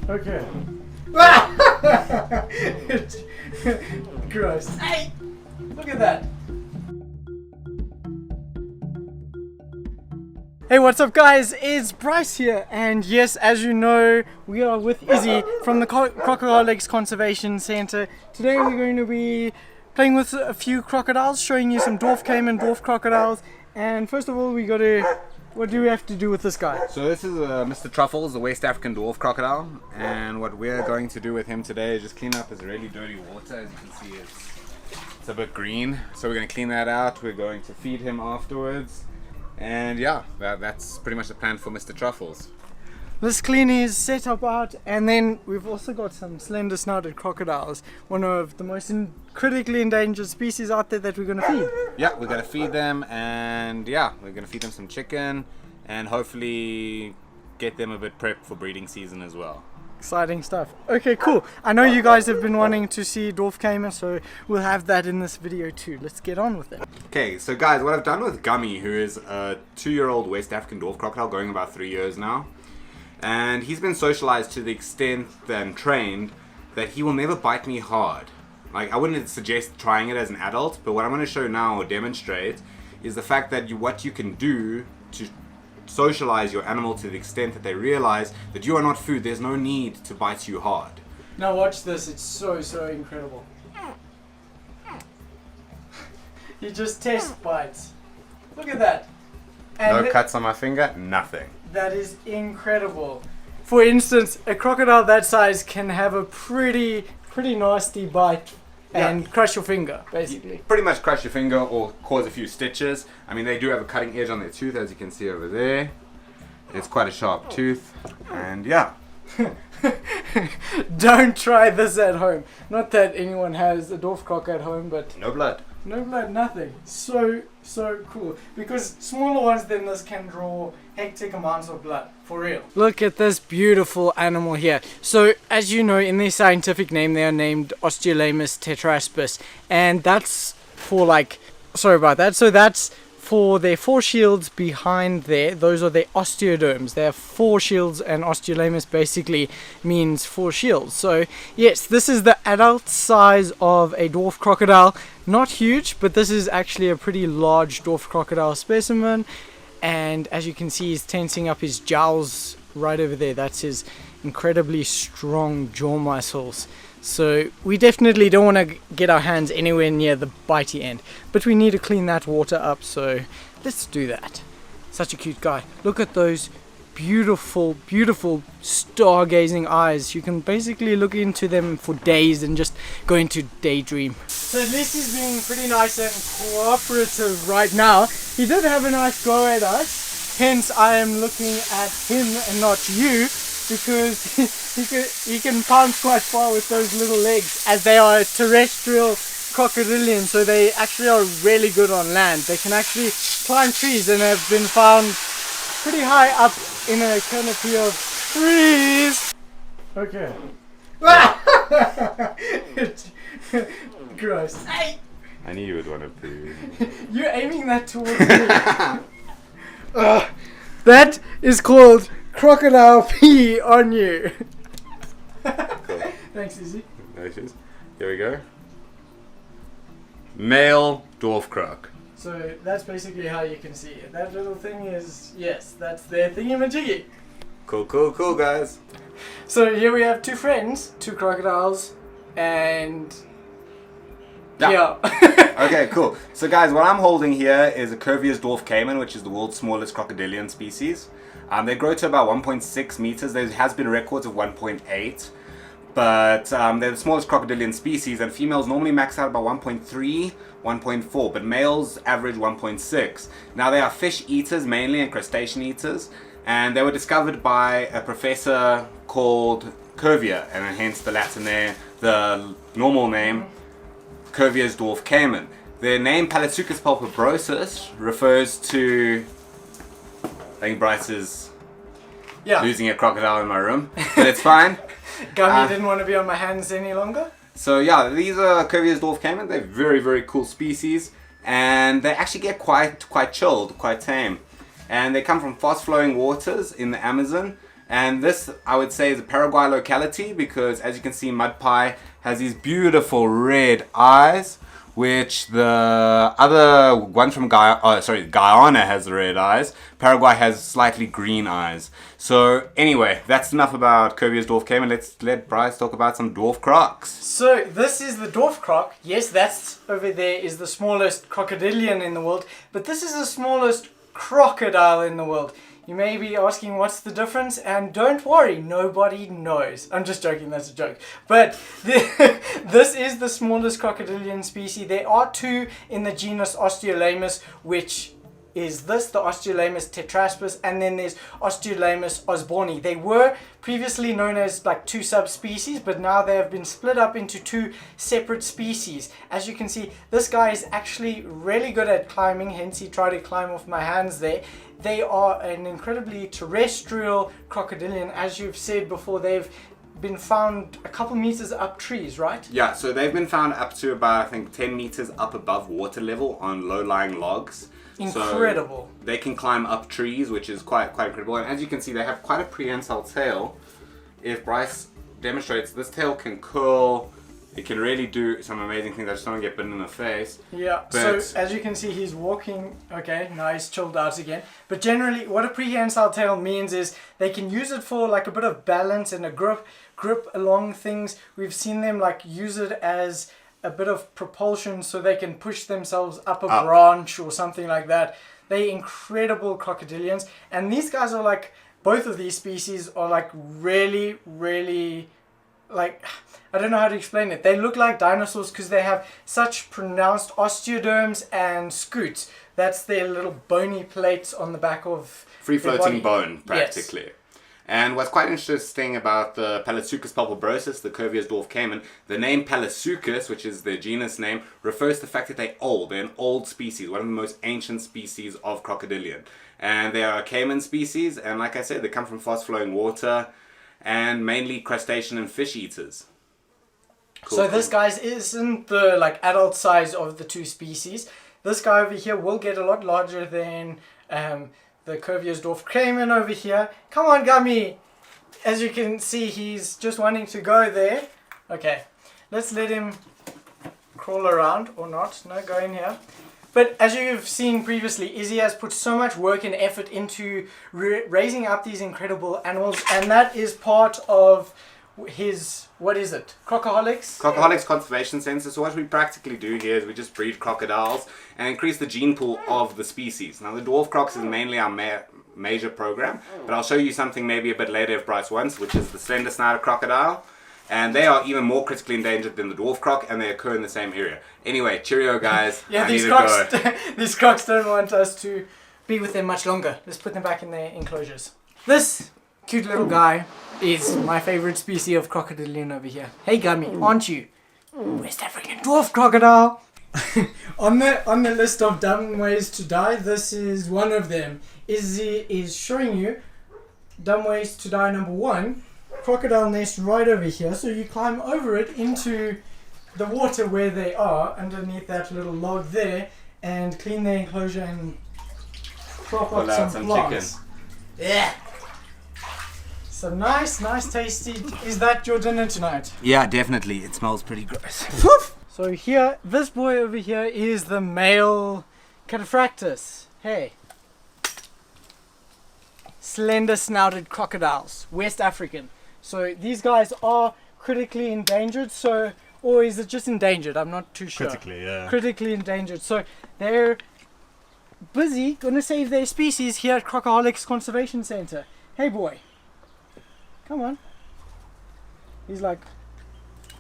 Okay. Gross. Hey! Look at that. Hey, what's up guys? It's Bryce here, and yes, as you know, we are with Izzy from the Crocoholics Conservation Centre. Today we're going to be playing with a few crocodiles, showing you some Dwarf Cayman, dwarf crocodiles, and first of all what do we have to do with this guy? So this is Mr. Truffles, the West African dwarf crocodile, and what we're going to do with him today is just clean up his really dirty water. As you can see, it's a bit green, so we're going to clean that out. We're going to feed him afterwards, and yeah, that's pretty much the plan for Mr. Truffles. Let's clean his setup out, and then we've also got some slender snouted crocodiles, one of the most critically endangered species out there that we're going to feed. Yeah, we're going to feed them, and yeah, we're going to feed them some chicken and hopefully get them a bit prepped for breeding season as well. Exciting stuff. Okay, cool. I know you guys have been wanting to see Dwarf Cayman, so we'll have that in this video too. Let's get on with it. Okay, so guys, what I've done with Gummy, who is a 2-year-old West African dwarf crocodile going about 3 years now, and he's been socialized to the extent and trained that he will never bite me hard. Like, I wouldn't suggest trying it as an adult, but what I'm going to show now or demonstrate is the fact that what you can do to socialize your animal to the extent that they realize that you are not food. There's no need to bite you hard. Now watch this. It's so incredible. He just test bites. Look at that. And no cuts on my finger, nothing. That is incredible. For instance, a crocodile that size can have a pretty nasty bite and crush your finger, basically. Pretty much crush your finger or cause a few stitches. I mean, they do have a cutting edge on their tooth, as you can see over there. It's quite a sharp tooth, and yeah. Don't try this at home. Not that anyone has a dwarf croc at home, but no blood. No blood, nothing. So cool. Because smaller ones than this can draw hectic amounts of blood. For real. Look at this beautiful animal here. So, as you know, in their scientific name, they are named Osteolamus Tetraspas. And that's for sorry about that. So that's for their 4 shields behind there. Those are their osteoderms. They have 4 shields, and Osteolamus basically means 4 shields. So yes, this is the adult size of a dwarf crocodile. Not huge, but this is actually a pretty large dwarf crocodile specimen. And as you can see, he's tensing up his jowls right over there. That's his incredibly strong jaw muscles. So we definitely don't want to get our hands anywhere near the bitey end, but we need to clean that water up, so let's do that. Such a cute guy. Look at those beautiful stargazing eyes. You can basically look into them for days and just go into daydream. So at least he's being pretty nice and cooperative right now. He did have a nice go at us, hence I am looking at him and not you, because he can pounce quite far with those little legs, as they are a terrestrial crocodilian, so they actually are really good on land. They can actually climb trees and have been found pretty high up in a canopy of trees. Okay. Gross. Hey! I knew you would want to poo. You're aiming that towards me. That is called crocodile pee on you. Cool. Thanks, Izzy. No issues. Here we go. Male dwarf croc. So that's basically how you can see it. That little thing is, yes, that's their thingy-majiggy. Cool, guys. So here we have 2 friends, 2 crocodiles, and yeah. Okay, cool. So guys, what I'm holding here is a Curvius Dwarf Cayman, which is the world's smallest crocodilian species. They grow to about 1.6 meters. There has been records of 1.8. But they're the smallest crocodilian species, and females normally max out about 1.3, 1.4, but males average 1.6. Now they are fish eaters mainly and crustacean eaters, and they were discovered by a professor called Cuvier, and hence the Latin there, the normal name, Curvius Dwarf Cayman. Their name, Palasuchus pulpibrosus, refers to, I think Bryce is losing a crocodile in my room, but it's fine. Gummy didn't want to be on my hands any longer. So yeah, these are Curvius Dwarf Cayman. They're very cool species, and they actually get quite chilled, quite tame. and they come from fast-flowing waters in the Amazon. And this, I would say, is a Paraguay locality because, as you can see, mud pie has these beautiful red eyes, which the other one from Guyana has the red eyes. Paraguay has slightly green eyes. So anyway, that's enough about Cuvier's dwarf cayman. Let's let Bryce talk about some dwarf crocs. So this is the dwarf croc. Yes, that's over there is the smallest crocodilian in the world, but this is the smallest crocodile in the world. You may be asking what's the difference, and don't worry, nobody knows. I'm just joking, that's a joke. But this is the smallest crocodilian species. There are two in the genus Osteolamus, which is this, the Osteolamus Tetraspas, and then there's Osteolamus osborni. They were previously known as like two subspecies, but now they have been split up into two separate species. As you can see, this guy is actually really good at climbing, hence he tried to climb off my hands there. They are an incredibly terrestrial crocodilian. As you've said before, they've been found a couple meters up trees, right? Yeah, so they've been found up to about, I think, 10 meters up above water level on low-lying logs. Incredible. So they can climb up trees, which is quite incredible. And as you can see, they have quite a prehensile tail. If Bryce demonstrates, this tail can curl. It can really do some amazing things. I just don't get bitten in the face. Yeah, but so as you can see, he's walking. Okay, now he's chilled out again. But generally, what a prehensile tail means is they can use it for like a bit of balance and a grip along things. We've seen them like use it as a bit of propulsion so they can push themselves up a branch or something like that. They're incredible crocodilians. And these guys are like, both of these species are like really, really like, I don't know how to explain it. They look like dinosaurs because they have such pronounced osteoderms and scutes. That's their little bony plates on the back of free-floating bone, practically. Yes. And what's quite interesting about the Palasuchus palpebrosus, the Cuvier's dwarf cayman, the name Palasuchus, which is their genus name, refers to the fact that they're old. They're an old species, one of the most ancient species of crocodilian. And they are a cayman species, and like I said, they come from fast-flowing water and mainly crustacean and fish eaters. Cool, so this guy isn't the like adult size of the two species. This guy over here will get a lot larger than the Cuvier's dwarf cayman over here. Come on, Gummy! As you can see, he's just wanting to go there. Okay, let's let him crawl around, or not. No, go in here. But as you've seen previously, Izzy has put so much work and effort into raising up these incredible animals, and that is part of his, what is it? Crocoholics Conservation Centre. So what we practically do here is we just breed crocodiles and increase the gene pool of the species. Now the dwarf crocs is mainly our major program, but I'll show you something maybe a bit later if Bryce wants, which is the slender snouted crocodile. And they are even more critically endangered than the dwarf croc, and they occur in the same area. Anyway, cheerio guys. Yeah, these crocs don't want us to be with them much longer. Let's put them back in their enclosures. This cute little guy is my favorite species of crocodilian over here. Hey Gummy, aren't you? West African dwarf crocodile. on the list of dumb ways to die, this is one of them. Izzy is showing you dumb ways to die number 1. Crocodile nest right over here, so you climb over it into the water where they are underneath that little log there and clean their enclosure and crop up some plants. Yeah. So nice tasty. Is that your dinner tonight? Yeah, definitely. It smells pretty gross. So here, this boy over here is the male Cataphractis. Hey. Slender snouted crocodiles, West African. So these guys are critically endangered, or is it just endangered? I'm not too sure. Critically, yeah. Critically endangered. So they're busy gonna save their species here at Crocoholics Conservation Centre. Hey boy, come on. He's like,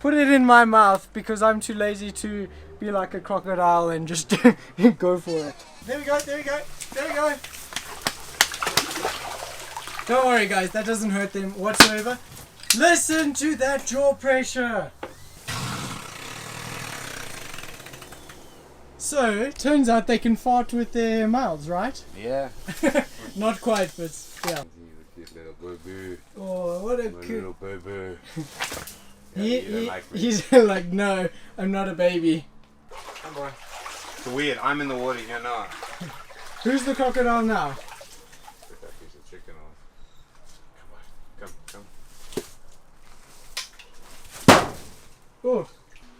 put it in my mouth because I'm too lazy to be like a crocodile and just go for it. There we go. Don't worry guys, that doesn't hurt them whatsoever. Listen to that jaw pressure. So, it turns out they can fart with their mouths, right? Yeah. Not quite, but yeah. He's a cute little boo-boo. Oh, what a cute little boo-boo. He's like, no, I'm not a baby. Come on. It's weird, I'm in the water, you're not. Who's the crocodile now? freaking off. Come on. Come. Oh.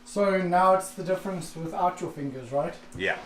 So now it's the difference without your fingers, right? Yeah.